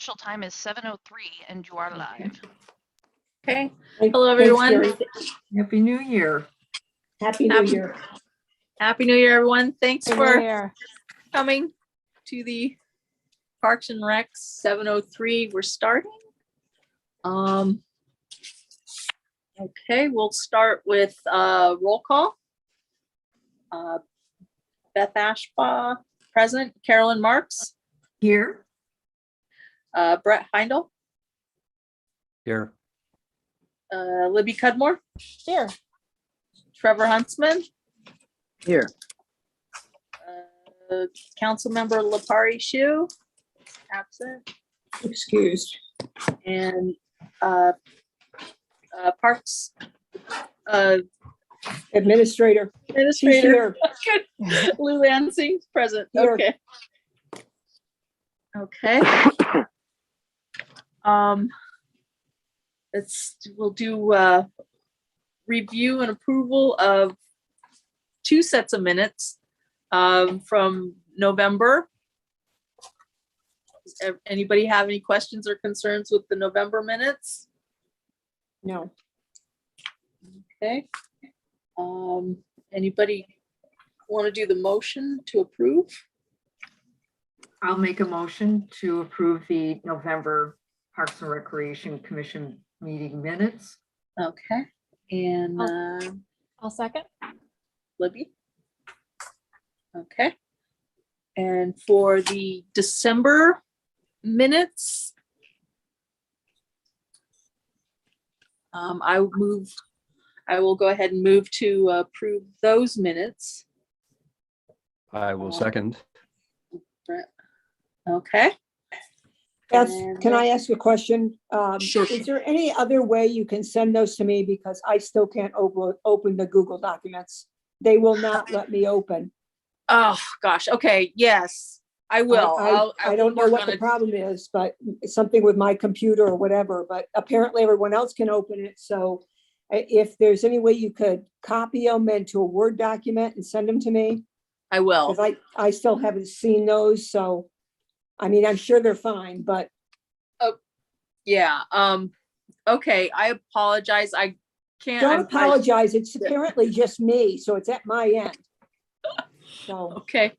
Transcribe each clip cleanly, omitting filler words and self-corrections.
Official time is 7:03 and you are live. Okay. Hello, everyone. Happy New Year. Happy New Year. Happy New Year, everyone. Thanks Happy for New Year. coming to the Parks and Recs 7:03. We're starting. Okay, we'll start with roll call. Beth Ashbaugh, present. Carolyn Marks. Here. Brett Heindel. Here. Libby Cudmore. Here. Trevor Huntsman. Here. Councilmember Lapari Shu, absent. Excused. And Parks Administrator. She's Administrator here. Lou Lansing, present. Here. Okay. Okay. We'll do review and approval of 2 sets of minutes from November. Anybody have any questions or concerns with the November minutes? No. Okay. Anybody want to do the motion to approve? I'll make a motion to approve the November Parks and Recreation Commission meeting minutes. Okay. And I'll second. Libby? Okay. And for the December minutes, I will go ahead and move to approve those minutes. I will second. Brett. Okay. Beth, And, can I ask a question? Sure. Is there any other way you can send those to me? Because I still can't open the Google documents. They will not let me open. Oh, gosh. Okay. Yes, I will. I don't know what the problem is, but it's something with my computer or whatever, but apparently everyone else can open it. So if there's any way you could copy them into a Word document and send them to me, I will. because I still haven't seen those. So, I mean, I'm sure they're fine, but Yeah. Okay. I apologize. I can't. don't apologize. It's apparently just me, so it's at my end. So, Okay.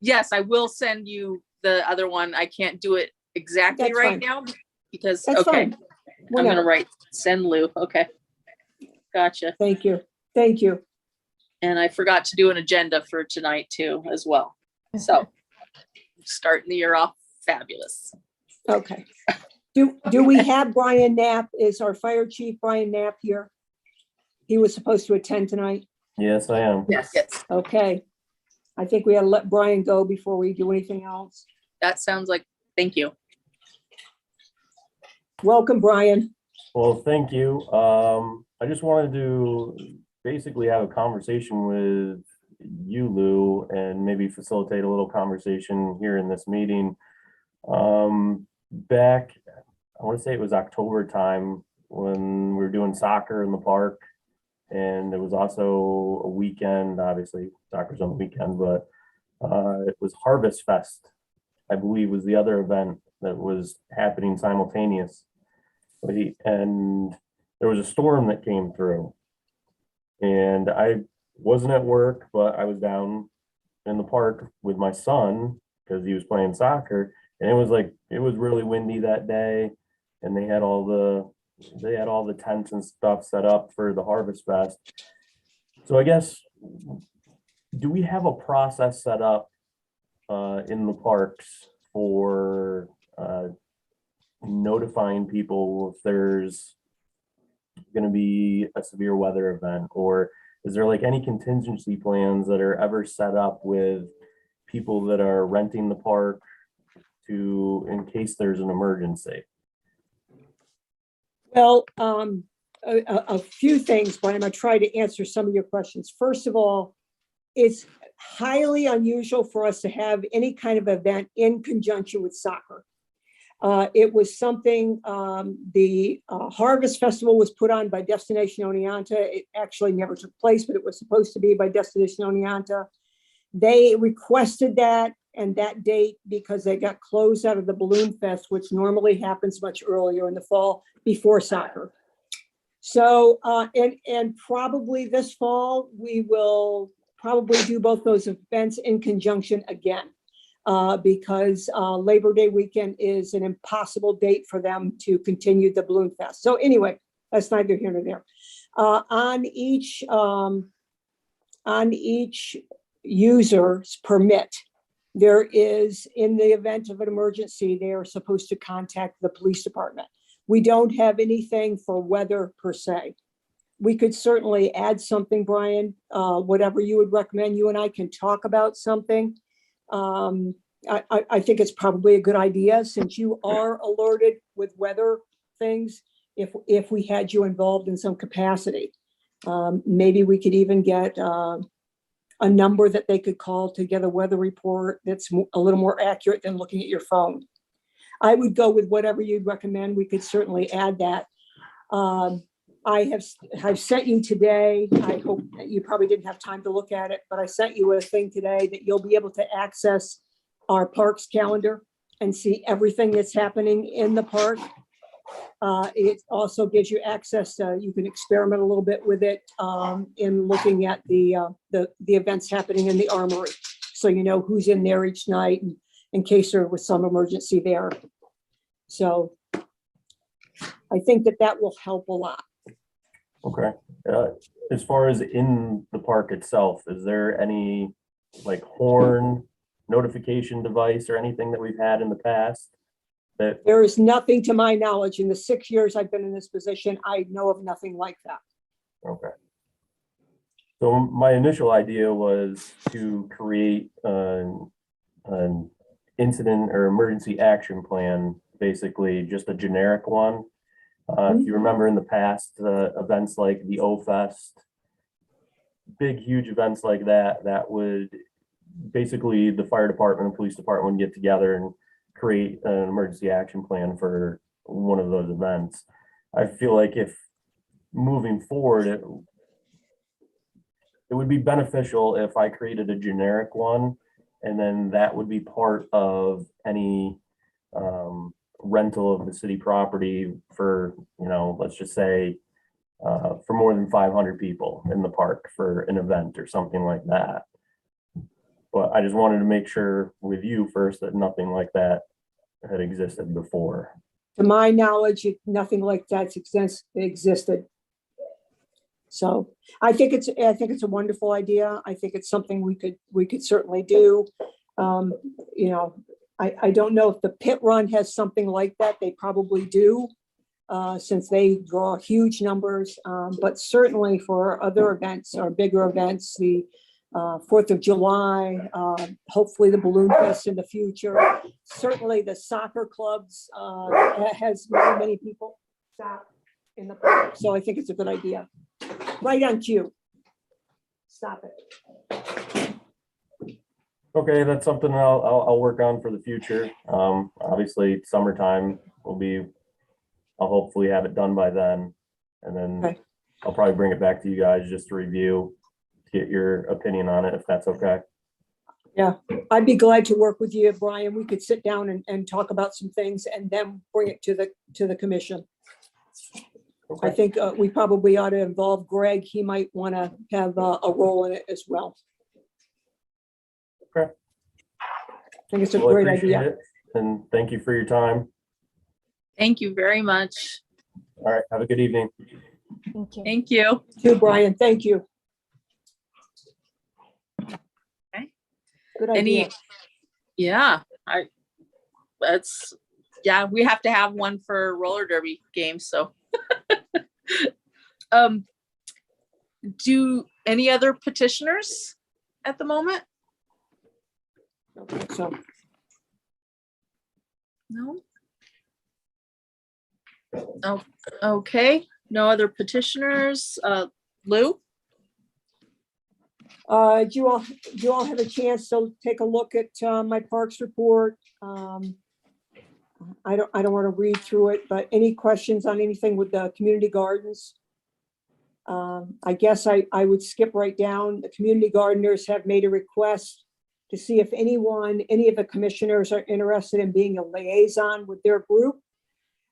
Yes, I will send you the other one. I can't do it exactly That's right fine. now because, that's okay, fine. I'm gonna Whatever. write send Lou. Okay. Gotcha. Thank you. Thank you. And I forgot to do an agenda for tonight too, as well. So starting the year off fabulous. Okay. Do we have Brian Knapp? Is our fire chief Brian Knapp here? He was supposed to attend tonight. Yes, I am. Yes. Okay. I think we ought to let Brian go before we do anything else. That sounds like, thank you. Welcome, Brian. Well, thank you. I just wanted to basically have a conversation with you, Lou, and maybe facilitate a little conversation here in this meeting. Back, I want to say it was October time when we were doing soccer in the park. And there was also a weekend, obviously soccer's on the weekend, but it was Harvest Fest, I believe was the other event that was happening simultaneous. And there was a storm that came through. And I wasn't at work, but I was down in the park with my son because he was playing soccer. And it was really windy that day. And they had all the tents and stuff set up for the Harvest Fest. So I guess, do we have a process set up in the parks for notifying people if there's going to be a severe weather event? Or is there like any contingency plans that are ever set up with people that are renting the park in case there's an emergency? Well, a few things, but I'm going to try to answer some of your questions. First of all, it's highly unusual for us to have any kind of event in conjunction with soccer. It was something, the Harvest Festival was put on by Destination Oneonta. It actually never took place, but it was supposed to be by Destination Oneonta. They requested that. And that date, because they got closed out of the Balloon Fest, which normally happens much earlier in the fall before soccer. So, and probably this fall, we will probably do both those events in conjunction again. Because Labor Day weekend is an impossible date for them to continue the Balloon Fest. So anyway, that's neither here nor there. On each user's permit, there is, in the event of an emergency, they are supposed to contact the police department. We don't have anything for weather per se. We could certainly add something, Brian, whatever you would recommend. You and I can talk about something. I think it's probably a good idea, since you are alerted with weather things, if we had you involved in some capacity. Maybe we could even get a number that they could call to get a weather report that's a little more accurate than looking at your phone. I would go with whatever you'd recommend. We could certainly add that. I have sent you today, I hope that you probably didn't have time to look at it, but I sent you a thing today that you'll be able to access our parks calendar and see everything that's happening in the park. It also gives you access to, you can experiment a little bit with it in looking at the events happening in the Armory. So you know who's in there each night, and in case there was some emergency there. So I think that will help a lot. Okay. As far as in the park itself, is there any like horn notification device or anything that we've had in the past? That There is nothing, to my knowledge, in the 6 years I've been in this position, I know of nothing like that. Okay. So my initial idea was to create an incident or emergency action plan, basically just a generic one. If you remember in the past, events like the O-Fest, big, huge events like that, that would basically the fire department and police department would get together and create an emergency action plan for one of those events. I feel like if moving forward, it would be beneficial if I created a generic one, and then that would be part of any rental of the city property for, you know, let's just say for more than 500 people in the park for an event or something like that. But I just wanted to make sure with you first that nothing like that had existed before. To my knowledge, nothing like that's existed. So I think it's a wonderful idea. I think it's something we could certainly do. You know, I don't know if the pit run has something like that. They probably do, since they draw huge numbers. But certainly for other events or bigger events, the 4th of July, hopefully the Balloon Fest in the future. Certainly the soccer clubs has many people stop in the park. So I think it's a good idea. Right on cue. Stop it. Okay, that's something I'll work on for the future. Obviously, summertime I'll hopefully have it done by then, and then Okay. I'll probably bring it back to you guys just to review, to get your opinion on it, if that's okay. Yeah, I'd be glad to work with you, Brian. We could sit down and talk about some things and then bring it to the commission. I Okay. think we probably ought to involve Greg. He might want to have a role in it as well. Okay. I think it's a Well, I great appreciate idea. it, and thank you for your time. Thank you very much. All right, have a good evening. Thank you. Too, Brian. Thank you. Okay. Good Any, idea. yeah, we have to have one for roller derby games, so. Do any other petitioners at the moment? So No? Oh, okay, no other petitioners. Lou? do you all have a chance to take a look at my parks report? I don't want to read through it, but any questions on anything with the community gardens? I guess I would skip right down. The community gardeners have made a request to see if any of the commissioners are interested in being a liaison with their group.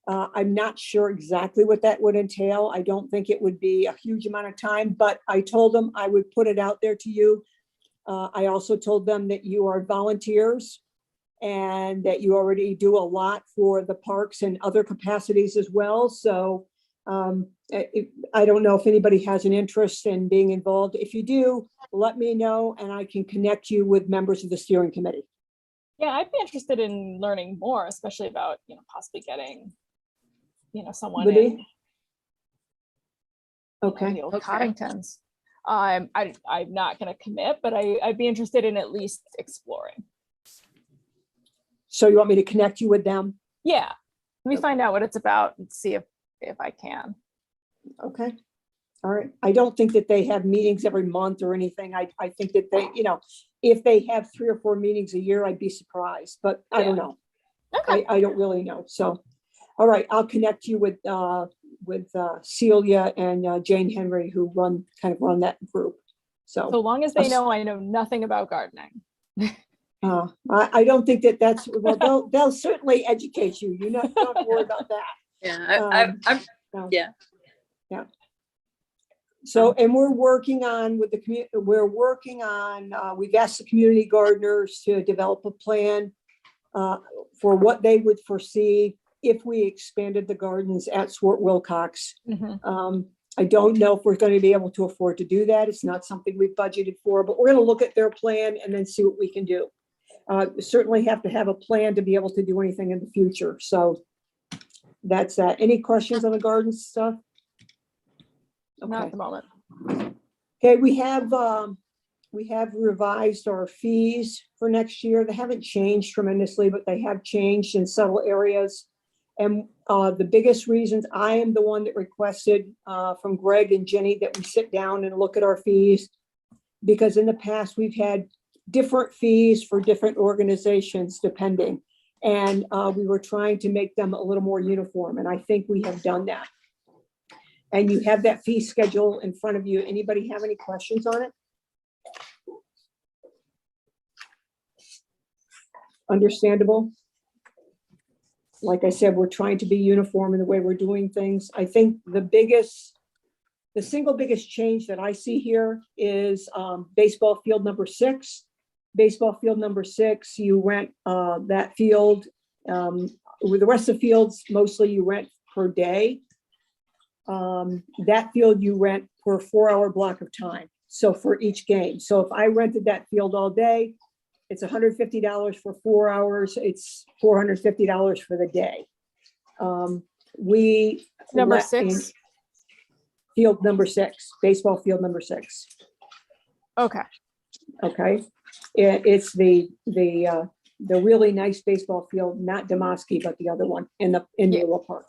I'm not sure exactly what that would entail. I don't think it would be a huge amount of time, but I told them I would put it out there to you. I also told them that you are volunteers and that you already do a lot for the parks and other capacities as well. So I don't know if anybody has an interest in being involved. If you do, let me know and I can connect you with members of the steering committee. Yeah, I'd be interested in learning more, especially about, possibly getting, someone Libby? in Okay, the old Okay. Coddingtons. I'm not going to commit, but I'd be interested in at least exploring. so you want me to connect you with them? Yeah, let me find out what it's about and see if I can. Okay. All right. I don't think that they have meetings every month or anything. I think that they, if they have 3 or 4 meetings a year, I'd be surprised, but I don't know. Okay. I don't really know. So, all right, I'll connect you with Celia and Jane Henry, who run that group. So So long as they know I know nothing about gardening. I don't think that's, well, they'll certainly educate you. You don't have to worry about that. Yeah, I'm So- yeah. Yeah. So, and we're working on with the community, we've asked the community gardeners to develop a plan for what they would foresee if we expanded the gardens at Swart Wilcox. Mhm. I don't know if we're going to be able to afford to do that. It's not something we've budgeted for, but we're going to look at their plan and then see what we can do. Certainly have to have a plan to be able to do anything in the future. So that's that. Any questions on the garden stuff? Not Okay. at the moment. Okay, we have revised our fees for next year. They haven't changed tremendously, but they have changed in several areas. And the biggest reasons, I am the one that requested from Greg and Jenny that we sit down and look at our fees. Because in the past, we've had different fees for different organizations depending. And we were trying to make them a little more uniform. And I think we have done that. And you have that fee schedule in front of you. Anybody have any questions on it? Understandable. Like I said, we're trying to be uniform in the way we're doing things. I think the single biggest change that I see here is baseball field number 6. Baseball field number 6, you rent that field. With the rest of fields, mostly you rent per day. That field you rent for a 4-hour block of time. So for each game. So if I rented that field all day, it's $150 for 4 hours. It's $450 for the day. Number 6. Field number 6, baseball field number 6. Okay. Okay. It's the really nice baseball field, not Demoski, but the other one in Willow Park.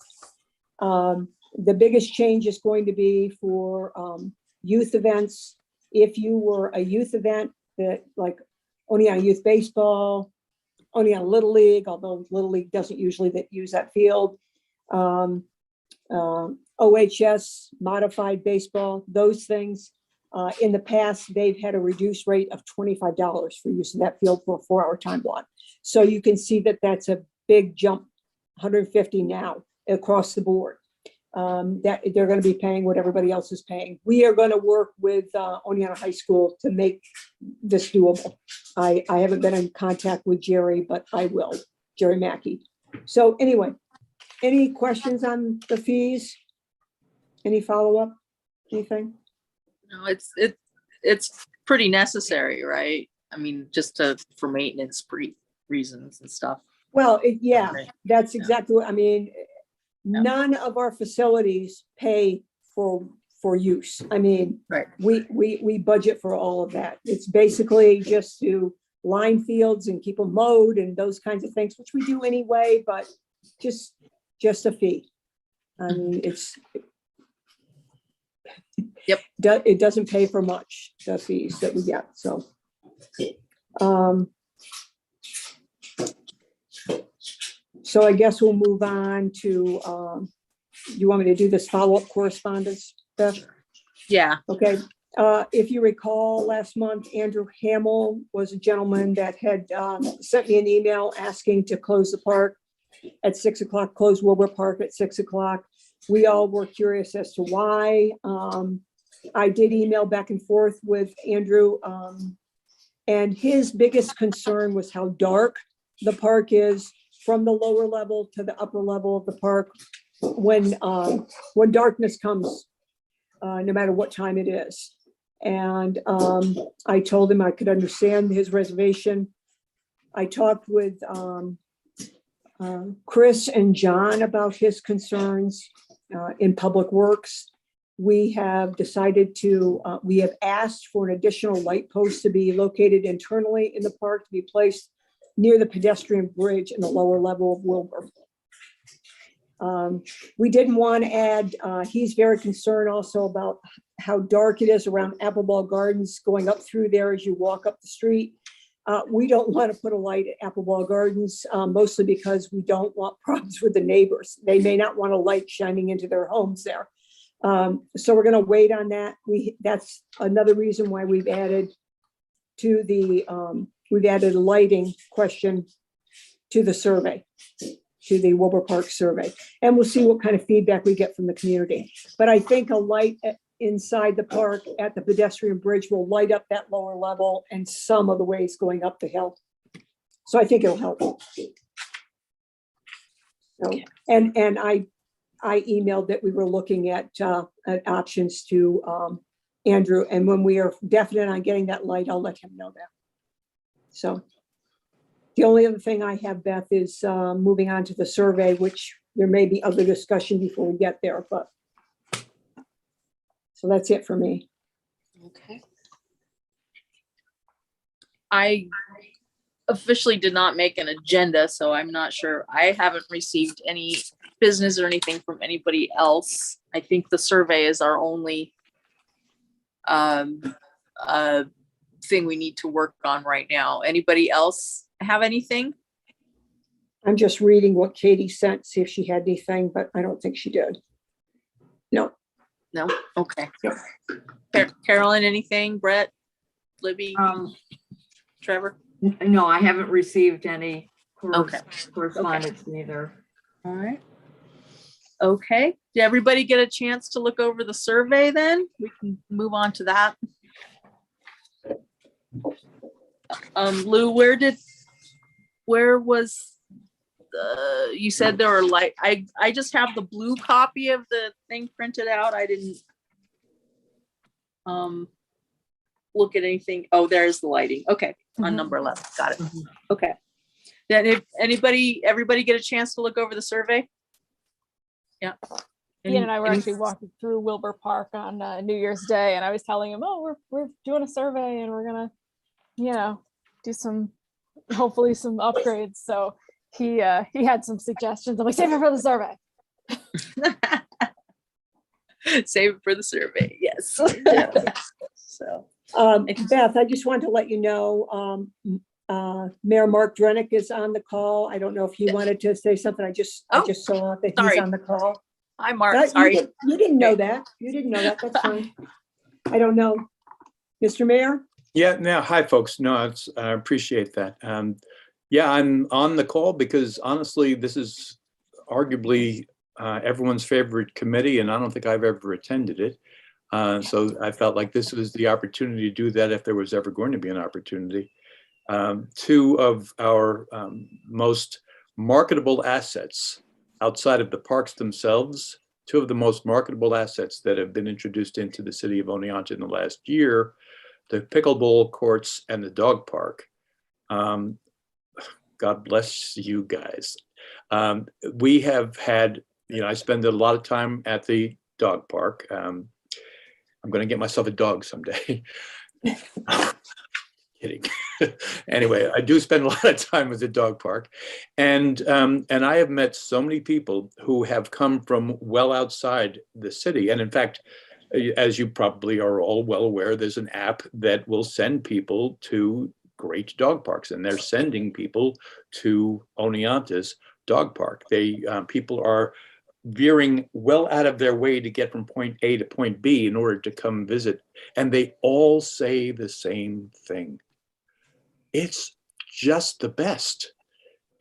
The biggest change is going to be for youth events. If you were a youth event that like only on youth baseball, only on Little League, although Little League doesn't usually use that field. OHS, modified baseball, those things. In the past, they've had a reduced rate of $25 for use of that field for a 4-hour time block. So you can see that that's a big jump, $150 now across the board. That they're going to be paying what everybody else is paying. We are going to work with Oneonta High School to make this doable. I haven't been in contact with Jerry, but I will, Jerry Mackey. So anyway, any questions on the fees? Any follow-up? Anything? No, it's pretty necessary, right? I mean, just for maintenance reasons and stuff. Well, yeah, Right. that's exactly what I mean. None of our facilities pay for use. I mean, Right. we budget for all of that. It's basically just to line fields and keep them mowed and those kinds of things, which we do anyway, but just a fee. I mean, Yep. It doesn't pay for much, the fees that we get, so. So I guess we'll move on to, you want me to do this follow-up correspondence, Beth? Yeah. Okay, If you recall, last month, Andrew Hamill was a gentleman that had sent me an email asking to close the park at 6 o'clock, close Wilbur Park at 6 o'clock. We all were curious as to why. I did email back and forth with Andrew, and his biggest concern was how dark the park is from the lower level to the upper level of the park when darkness comes, no matter what time it is. And I told him I could understand his reservation. I talked with Chris and John about his concerns in Public Works. We have decided to, we have asked for an additional light post to be located internally in the park to be placed near the pedestrian bridge in the lower level of Wilbur. We didn't want to add, he's very concerned also about how dark it is around Appleball Gardens going up through there as you walk up the street. We don't want to put a light at Appleball Gardens, mostly because we don't want problems with the neighbors. They may not want a light shining into their homes there. So we're going to wait on that. That's another reason why we've added to the, we've added a lighting question to the survey, to the Wilbur Park survey. And we'll see what kind of feedback we get from the community. But I think a light inside the park at the pedestrian bridge will light up that lower level and some of the ways going up the hill. So I think it'll help. So, and I emailed that we were looking at options to Andrew, and when we are definite on getting that light, I'll let him know that. So the only other thing I have, Beth, is moving on to the survey, which there may be other discussion before we get there, but so that's it for me. Okay. I officially did not make an agenda, so I'm not sure. I haven't received any business or anything from anybody else. I think the survey is our only thing we need to work on right now. Anybody else have anything? I'm just reading what Katie sent, see if she had anything, but I don't think she did. No. No? Okay. Carolyn, anything? Brett? Libby? Trevor? No, I haven't received any Okay. correspondence either. All right. Okay. Did everybody get a chance to look over the survey then? We can move on to that. Lou, where was you said there were light, I just have the blue copy of the thing printed out. I didn't look at anything. Oh, there's the lighting. Okay. On number 11. Got it. Okay. Then if everybody get a chance to look over the survey? Yeah. Ian and I were actually walking through Wilbur Park on New Year's Day, and I was telling him, "Oh, we're doing a survey, and we're gonna, do hopefully some upgrades." So he had some suggestions. I'm like, "Save it for the survey." Save it for the survey. Yes. So. Beth, I just wanted to let you know, Mayor Mark Drenick is on the call. I don't know if he wanted to say something. I just saw that sorry. he's on the call. Hi, Mark. Sorry. You didn't know that. You didn't know that. That's fine. I don't know. Mr. Mayor? Yeah, no, hi, folks. No, I appreciate that. Yeah, I'm on the call because honestly, this is arguably everyone's favorite committee, and I don't think I've ever attended it. So I felt like this was the opportunity to do that if there was ever going to be an opportunity. Two of our most marketable assets outside of the parks themselves, two of the most marketable assets that have been introduced into the city of Oneonta in the last year, the Pickleball Courts and the dog park. God bless you guys. We have had, I spend a lot of time at the dog park. I'm going to get myself a dog someday. Kidding. Anyway, I do spend a lot of time at the dog park, and I have met so many people who have come from well outside the city. And in fact, as you probably are all well aware, there's an app that will send people to great dog parks, and they're sending people to Oneonta's dog park. People are veering well out of their way to get from point A to point B in order to come visit. And they all say the same thing. It's just the best.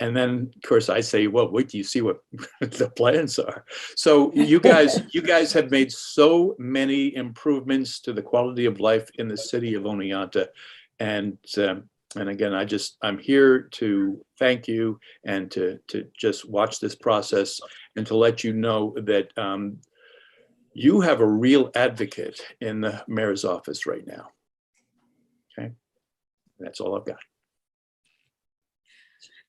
And then, of course, I say, well, wait till you see what the plans are. So you guys have made so many improvements to the quality of life in the city of Oneonta. And again, I'm here to thank you and to just watch this process and to let you know that you have a real advocate in the mayor's office right now. Okay, that's all I've got.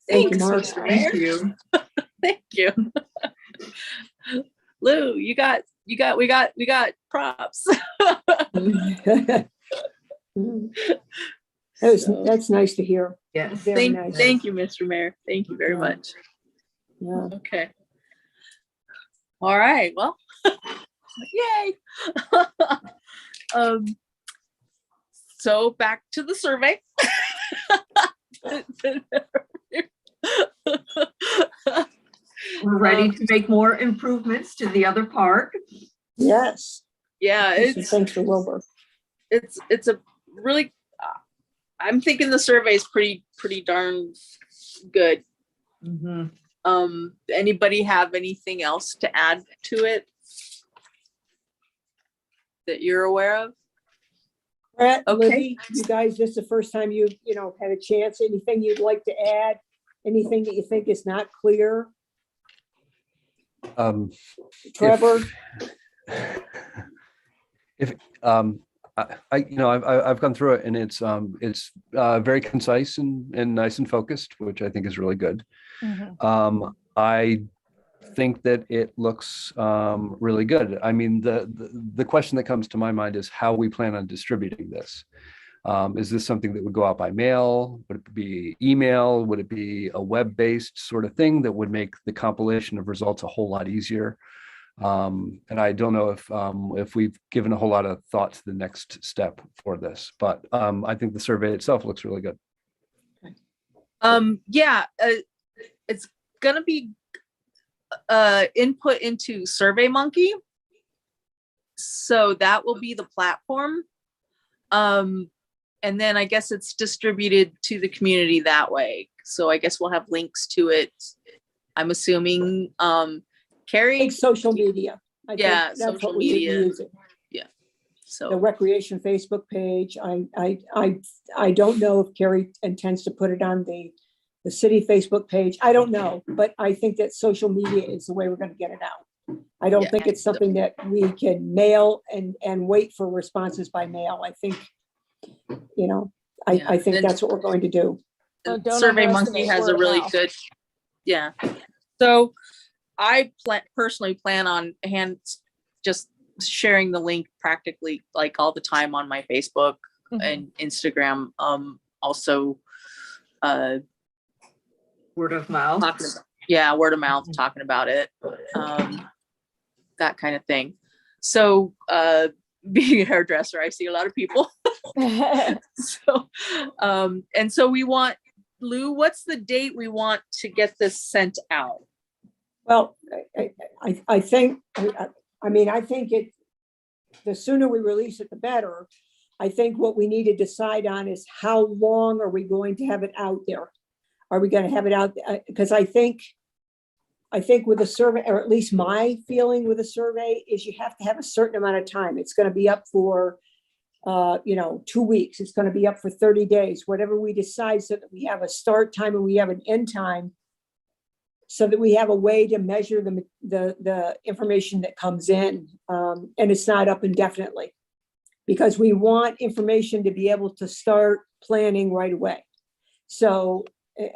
Thank you, Thanks, Mark. Mr. Mayor. Thank you. Thank you. Lou, we got props. That's nice to hear. Yes. Very nice. Thank you, Mr. Mayor. Thank you very much. Yeah. Okay. All right, well, yay. So back to the survey. We're ready to make more improvements to the other park. Yes. Yeah, Thanks to Wilbur. it's a really, I'm thinking the survey is pretty darn good. Anybody have anything else to add to it that you're aware of? Brett, Okay. Libby, you guys, this is the first time you've, had a chance. Anything you'd like to add? Anything that you think is not clear? Trevor? If I've gone through it, and it's very concise and nice and focused, which I think is really good. I think that it looks really good. I mean, the question that comes to my mind is how we plan on distributing this. Is this something that would go out by mail? Would it be email? Would it be a web-based sort of thing that would make the compilation of results a whole lot easier? And I don't know if we've given a whole lot of thought to the next step for this, but I think the survey itself looks really good. Yeah, it's gonna be input into SurveyMonkey, so that will be the platform. And then I guess it's distributed to the community that way. So I guess we'll have links to it. I'm assuming, Carrie. Big social media. I think Yeah, that's social what we should be media. using. Yeah. The So, recreation Facebook page. I don't know if Carrie intends to put it on the city Facebook page. I don't know, but I think that social media is the way we're going to get it out. I don't Yeah. think it's something that we can mail and wait for responses by mail. I think, I think and- that's what we're going to do. Well, don't SurveyMonkey underestimate has a word of really mouth. good, yeah. So I personally plan on just sharing the link practically like all the time on my Facebook and Instagram. Also, Word of mouth. word of mouth, talking about it, that kind of thing. So, being a hairdresser, I see a lot of people. So, and so we want, Lou, what's the date we want to get this sent out? Well, I think, I think the sooner we release it, the better. I think what we need to decide on is how long are we going to have it out there? Are we going to have it out? Because I think with a survey, or at least my feeling with a survey, is you have to have a certain amount of time. It's going to be up for, 2 weeks. It's going to be up for 30 days, whatever we decide, so that we have a start time and we have an end time, so that we have a way to measure the information that comes in, and it's not up indefinitely, because we want information to be able to start planning right away. So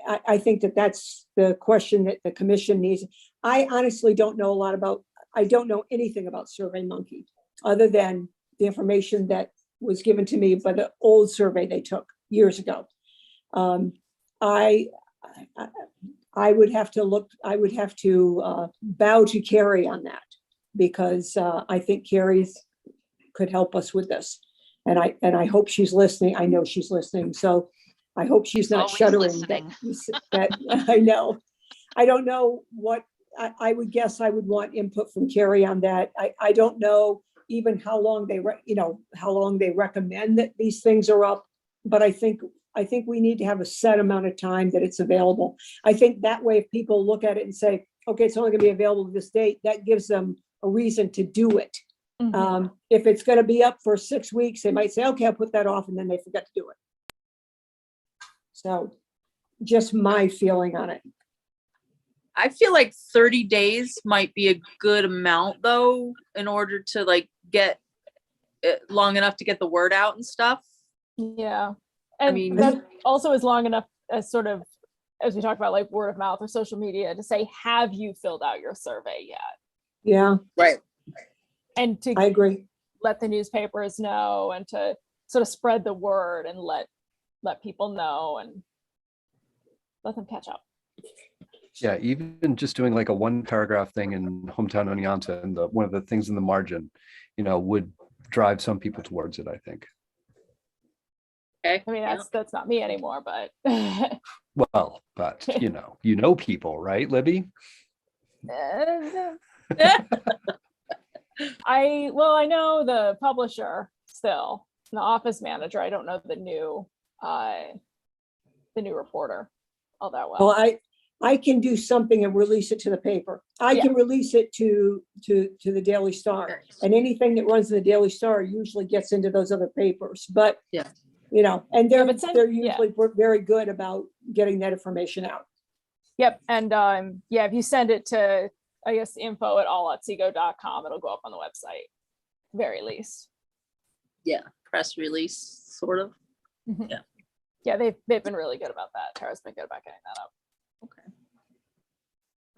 I think that's the question that the commission needs. I honestly don't know I don't know anything about SurveyMonkey, other than the information that was given to me by the old survey they took years ago. I would have to bow to Carrie on that, because I think Carrie's could help us with this. And I hope she's listening. I know she's listening. So I hope she's not Always shuddering listening. that I know. I don't know what I would guess I would want input from Carrie on that. I don't know even how long how long they recommend that these things are up. But I think we need to have a set amount of time that it's available. I think that way, if people look at it and say, okay, it's only gonna be available this date, that gives them a reason to do it. If it's gonna be up for 6 weeks, they might say, okay, I'll put that off, and then they forget to do it. So just my feeling on it. I feel like 30 days might be a good amount though, in order to like get it long enough to get the word out and stuff. Yeah. And mean- that also is long enough as sort of, as we talk about like word of mouth or social media, to say, have you filled out your survey yet? Yeah, Right. And to I agree. let the newspapers know, and to sort of spread the word and let people know and let them catch up. Yeah, even just doing like a 1-paragraph thing in Hometown Oneonta, and one of the things in the margin, would drive some people towards it, I think. Okay. I mean, that's not me anymore, but Well, but you know people, right, Libby? I know the publisher still, the office manager. I don't know the new reporter all that well. Well, I can do something and release it to the paper. I can release it to the Daily Star, and anything that runs in the Daily Star usually gets into those other papers. But Yeah. And they're but they're usually very good about getting that information out. Yep. And if you send it to, I guess, info@allatsego.com, it'll go up on the website, very least. Yeah. Press release, sort of. Yeah. Yeah, they've been really good about that. Tara's been good about getting that up.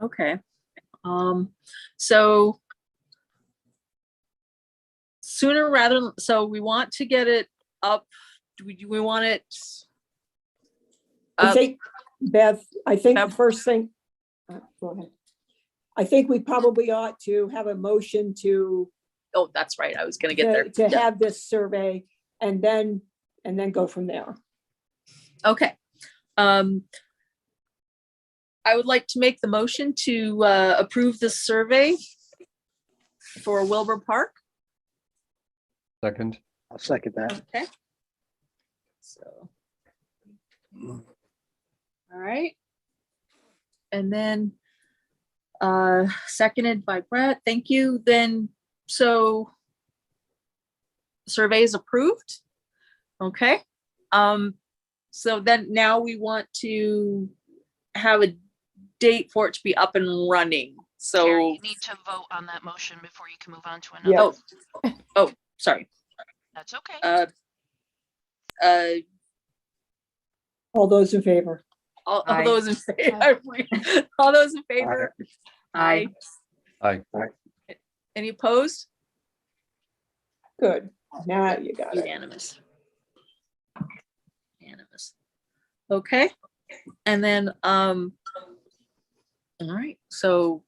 Okay. So sooner rather than, so we want to get it up. Do we want it? I think, Beth, the Bev? first thing, go ahead. I think we probably ought to have a motion to Oh, that's right. I was going to get there. to Yeah. have this survey, and then go from there. Okay. I would like to make the motion to approve this survey for Wilbur Park. Second. I'll second that. Okay. So. All right. And then seconded by Brett. Thank you. Then, so survey is approved. Okay. So then now we want to have a date for it to be up and running. So Carrie, you need to vote on that motion before you can move on to another. Yeah. oh, sorry. That's okay. All those in favor? All Aye. those in favor. All those in favor. Aye. Aye. Any opposed? Good. Now you got it. Unanimous. Unanimous. Okay. And then, all right, so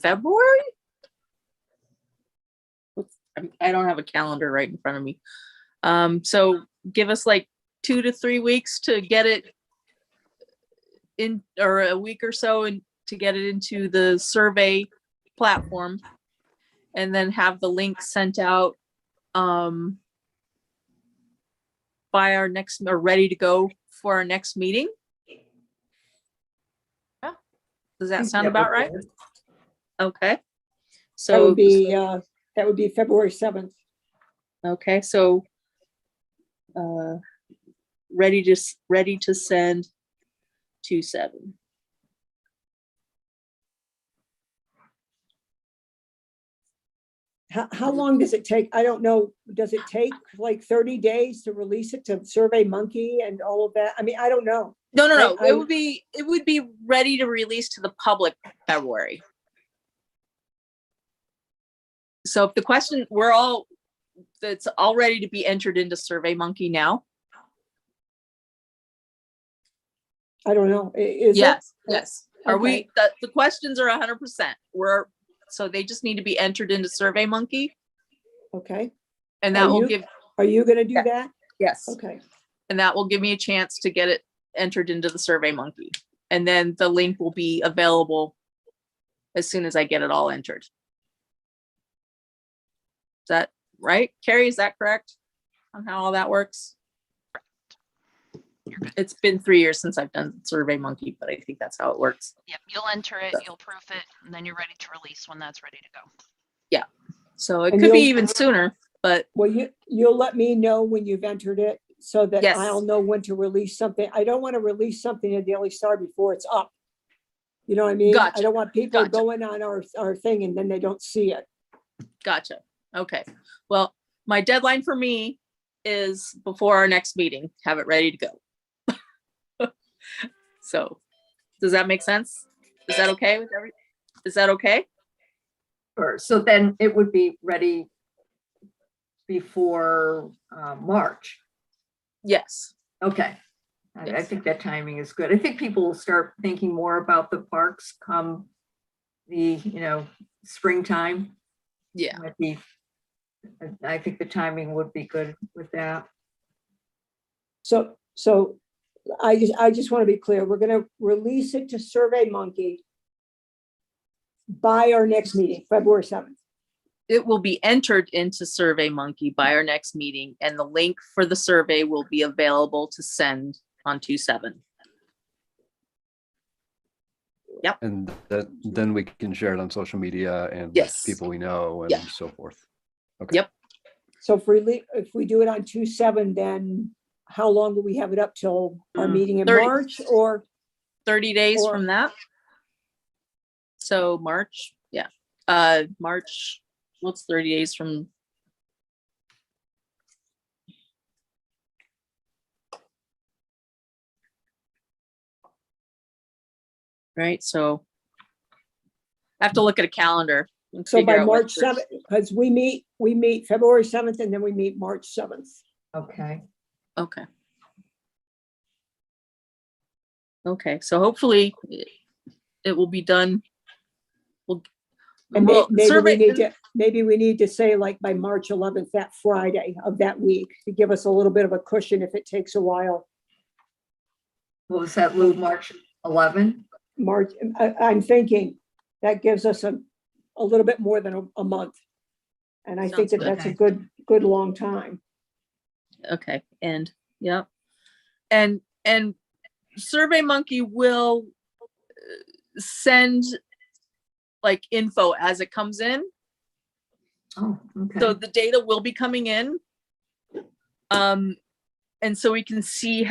February? I don't have a calendar right in front of me. So give us like 2 to 3 weeks to get it in, or a week or so, and to get it into the survey platform, and then have the link sent out by our next, or ready to go for our next meeting. Yeah. Does that sound about right? Okay. That So, would be February 7th. okay, so ready to send 2/7. How long does it take? I don't know. Does it take like 30 days to release it to Survey Monkey and all of that? I mean, I don't know. No. I- It would be ready to release to the public February. So if the question, it's all ready to be entered into Survey Monkey now. I don't know. Is it? Yes. Are we, the questions are 100%. So they just need to be entered into Survey Monkey, Okay. and that Are will you- give, Are you going to do Yeah. that? yes. Okay. And that will give me a chance to get it entered into the Survey Monkey. And then the link will be available as soon as I get it all entered. Is that right? Carrie, is that correct on how all that works? You're good. It's been 3 years since I've done Survey Monkey, but I think that's how it works. Yep, you'll enter it, you'll proof it, and then you're ready to release when that's ready to go. So it And could be you'll- even sooner, but Well, you'll let me know when you've entered it so that Yes. I'll know when to release something. I don't want to release something in Daily Star before it's up. You know what I mean? I Gotcha. don't want people Gotcha. going on our thing and then they don't see it. gotcha. Okay. Well, my deadline for me is before our next meeting, have it ready to go. So does that make sense? Is that okay with every, is that okay? Sure. So then it would be ready before March. Yes. Okay. I Yes. think that timing is good. I think people will start thinking more about the parks come the, springtime. Yeah. Might be, I think the timing would be good with that. So I just want to be clear. We're going to release it to Survey Monkey by our next meeting, February 7th. It will be entered into Survey Monkey by our next meeting, and the link for the survey will be available to send on 2/7. And that, then we can share it on social media and with Yes. people we know and Yeah. so forth. Okay. Yep. So if we do it on 2/7, then how long will we have it up till our meeting in 30. March or? 30 days Or- from that. So March, yeah. March, what's 30 days from? Right, so I have to look at a calendar. And So figure by out what March 7th, because we meet February 7th and then we meet March 7th. Okay. Okay. Okay, so hopefully it will be done. And Well, maybe we need to say like by March 11th, that Friday of that week, to give us a little bit of a cushion if it takes a while. What was that, Lou, March 11? March, I'm thinking that gives us a little bit more than a month. And I think Sounds that good. that's a good long time. Okay, and yeah, and Survey Monkey will send like info as it comes in, Oh, okay. so the data will be coming in, and so we can see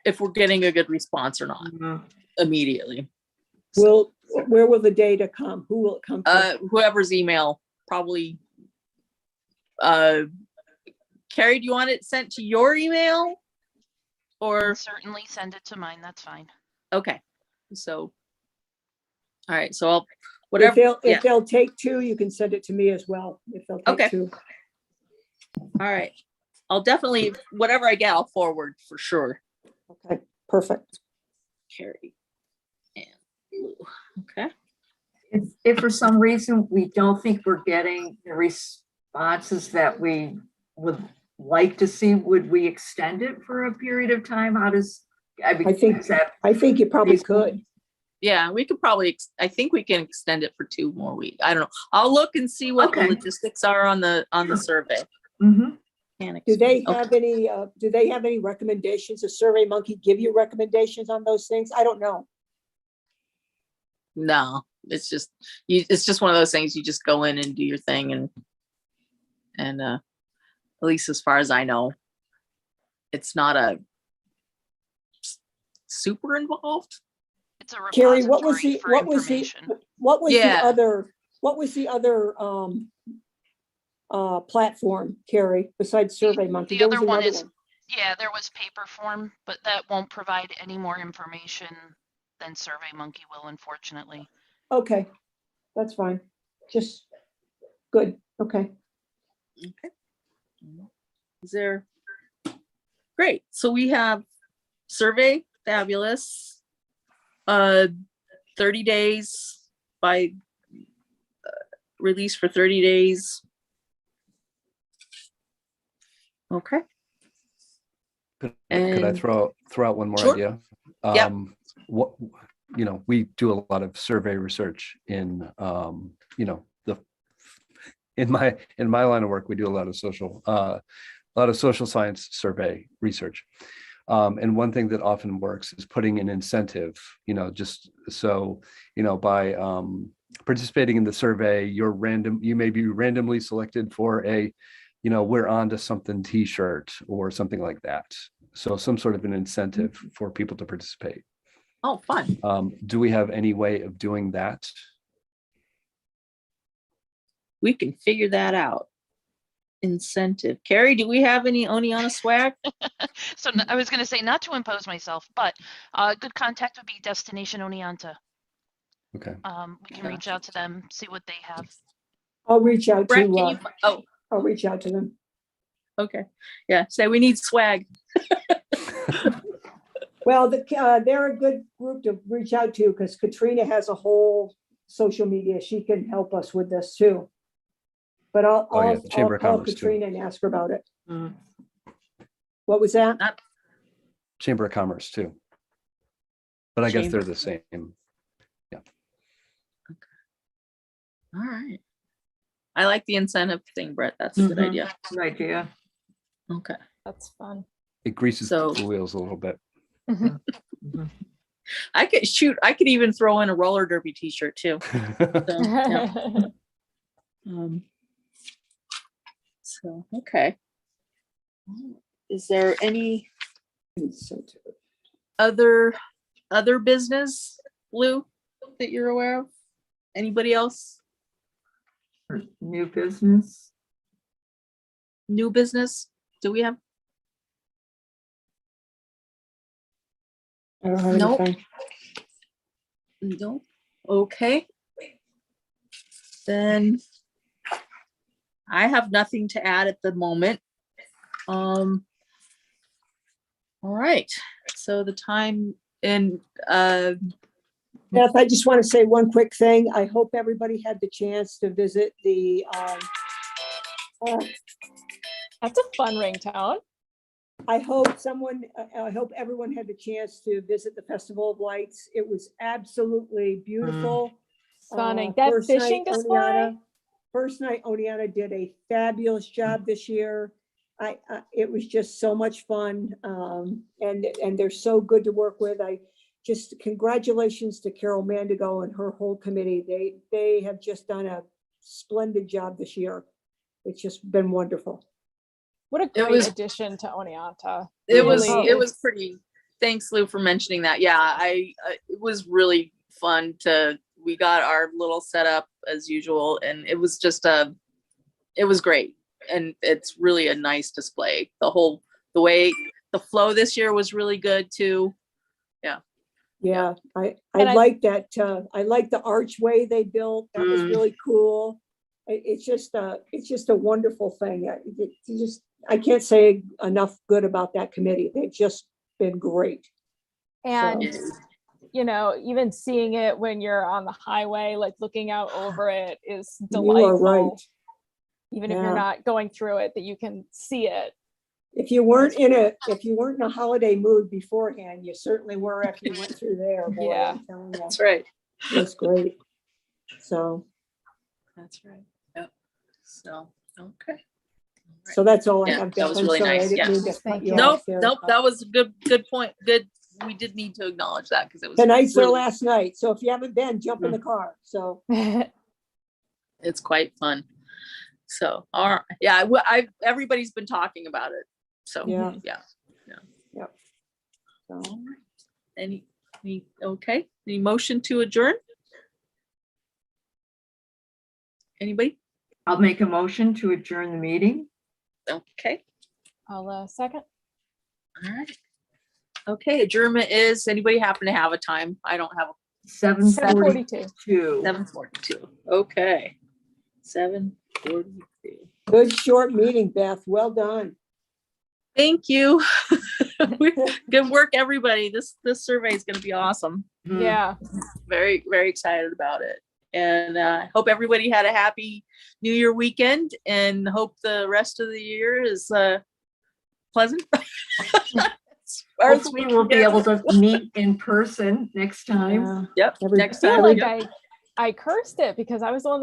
if we're getting a good response or not Mhm. immediately. Where will the data come? Who will it come to? Whoever's email, probably. Carrie, do you want it sent to your email? Or, Certainly send it to mine, that's fine. okay, so. All right, so I'll, whatever, If they'll take two, you can send it to me as well, if they'll Okay. take two. all right. I'll definitely, whatever I get, I'll forward for sure. Okay, perfect. Carrie and Lou, okay. If for some reason we don't think we're getting the responses that we would like to see, would we extend it for a period of time? How does, I think- is that I think you probably reasonable? could. Yeah, we could probably, I think we can extend it for 2 more weeks. I don't know. I'll look and see what the Okay. logistics are on the Sure. survey. Mhm. Do they Okay. have any recommendations? Does Survey Monkey give you recommendations on those things? I don't know. No, it's just, it's just one of those things, you just go in and do your thing and at least as far as I know, it's not a super involved. It's a Carrie, repository for information. what was Yeah. the other platform, Carrie, besides Survey Monkey? The There was other one another is, yeah, there was paper form, but that won't provide any more information than Survey Monkey will, unfortunately. Okay, that's fine. Just good. Okay. Okay. Is there? Great. So we have survey, fabulous. 30 days by release for 30 days. Okay. Could I And- throw out one more Sure. idea? Yep. What we do a lot of survey research in, in my line of work, we do a lot of social science survey research. And one thing that often works is putting an incentive, just so, by participating in the survey, you may be randomly selected for a, we're on to something t-shirt or something like that. So some sort of an incentive for people to participate. Oh, fun. Do we have any way of doing that? We can figure that out. Incentive. Carrie, do we have any Oneonta swag? So I was going to say not to impose myself, but good contact would be Destination Oneonta. Okay. We can reach out to them, see what they have. I'll reach out Brett, to, oh, I'll reach out to them. okay. Yeah, say we need swag. Well, they're a good group to reach out to because Katrina has a whole social media. She can help us with this too. But I'll the Chamber of call Commerce, too. Katrina and ask her about it. Mm. What was that? Chamber of Commerce too. But I guess Chamber. they're the same. All right. I like the incentive thing, Brett. That's a good Mhm. idea. Good idea. Okay. That's fun. It greases So- the wheels a little bit. Mhm. I could even throw in a roller derby t-shirt too. So, yeah. So, okay. Is there any other business, Lou, that you're aware of? Anybody else? New business. New business? Do we have? I don't have Nope. anything. No. Okay. Then I have nothing to add at the moment. All right. So the time and Beth, I just want to say one quick thing. I hope everybody had the chance to visit the, That's a fun ringtone. I hope everyone had the chance to visit the Festival of Lights. It was absolutely beautiful. Stunning. That First fishing night, display. First night, Oneonta did a fabulous job this year. It was just so much fun. And they're so good to work with. Congratulations to Carol Mandigo and her whole committee. They have just done a splendid job this year. It's just been wonderful. What a It great was- addition to Oneonta. it was Really. pretty. Thanks, Lou, for mentioning that. Yeah, it was really fun we got our little setup as usual, and it was just it was great. And it's really a nice display. The way the flow this year was really good too. Yeah, I And I- like that. I like the archway they built. That was really cool. It's just a wonderful thing. I can't say enough good about that committee. They've just been great. And, So- even seeing it when you're on the highway, like looking out over it is You are right. delightful. Even if Yeah. you're not going through it, that you can see it. If you weren't in a holiday mood beforehand, you certainly were after you went through there. Boy, Yeah. I'm telling you, That's right. it was great. So, That's right. Yep. So, okay. so that's all I Yeah, have. that Beth. was I'm really sorry, I nice, didn't yeah. mean to cut Thank you you. off Nope, there. that was a good point. Good. We did need to acknowledge that because it was Tonight's their really- last night, so if you haven't been, jump in the car. So, it's quite fun. So, all right. Yeah, everybody's been talking about it. So, Yeah. yeah. so. All right. Any okay? Any motion to adjourn? Anybody? I'll make a motion to adjourn the meeting. Okay. I'll second. All right. Okay, adjournment is, anybody happen to have a time? I don't have 7:42. 7:42. 7:42. Okay. 7:42. Good short meeting, Beth. Well done. Thank you. Good work, everybody. This survey is going to be awesome. Mhm. Yeah. Very, very excited about it. And hope everybody had a happy New Year weekend and hope the rest of the year is pleasant. Hopefully we'll be able to meet in person next time. Yeah. Yep, Every- next I feel time. like Yep. I cursed it because I was the one that